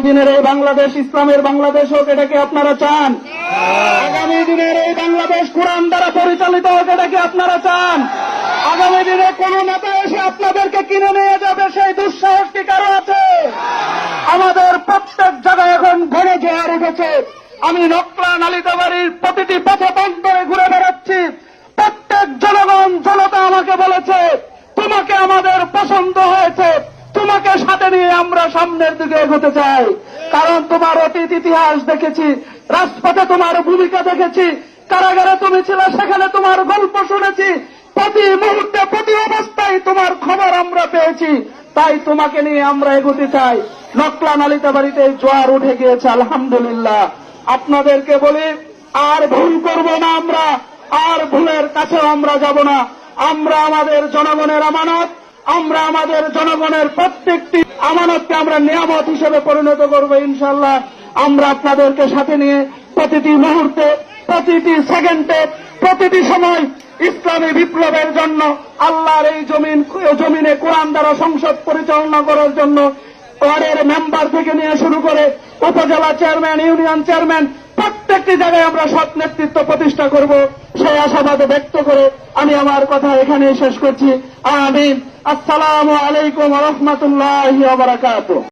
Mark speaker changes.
Speaker 1: দিনের এই বাংলাদেশ ইসলামের বাংলাদেশ হোক, এটা কি আপনারা চান? আগামী দিনের এই বাংলাদেশ কোরআন দ্বারা পরিচালিত হোক, এটা কি আপনারা চান? আগামী দিনে কোন নেতা এসে আপনাদেরকে কিনে নিয়ে যাবে সেই দুঃসাহস কি কারো আছে? আমাদের প্রত্যেক জায়গায় এখন ঘরে জোয়ার উঠেছে। আমি নকলা নালিতাবাড়ির প্রতিটি পথে পথে ঘুরে বেড়াচ্ছি। প্রত্যেক জনগণ জনতা আমাকে বলেছে, তোমাকে আমাদের পছন্দ হয়েছে, তোমাকে সাথে নিয়ে আমরা সামনের দিকে এগোতে চাই। কারণ তোমার অতীত ইতিহাস দেখেছি, রাজপথে তোমার ভূমিকা দেখেছি, কারাগারে তুমি ছিলে, সেখানে তোমার গল্প শুনেছি, প্রতি মুহূর্তে প্রতি অবস্থায় তোমার খবর আমরা পেয়েছি। তাই তোমাকে নিয়ে আমরা এগোতে চাই। নকলা নালিতাবাড়িতে জোয়ার উঠে গিয়েছে, আলহামদুলিল্লাহ। আপনাদেরকে বলি, আর ভুল করব না আমরা, আর ভুলের কাছেও আমরা যাব না। আমরা আমাদের জনগণের আমানত, আমরা আমাদের জনগণের প্রত্যেকটি আমানতকে আমরা নিয়ামত হিসেবে পরিণত করব ইনশাআল্লাহ। আমরা আপনাদেরকে সাথে নিয়ে প্রতিটি মুহূর্তে, প্রতিটি সেকেন্ডে, প্রতিটি সময় ইসলামী বিপ্লবের জন্য, আল্লাহর এই জমিনে কোরআন দ্বারা সংসদ পরিচালনা করার জন্য ওয়ার্ডের মেম্বার থেকে নিয়ে শুরু করে উপজেলা চেয়ারম্যান, ইউনিয়ন চেয়ারম্যান, প্রত্যেকটি জায়গায় আমরা সৎ নেতৃত্ব প্রতিষ্ঠা করব, সেই আশাবাদ ব্যক্ত করে আমি আমার কথা এখানেই শেষ করছি। আমিন। আসসালামু আলাইকুম ওয়া রাহমাতুল্লাহি ওয়া বারাকাতুহু।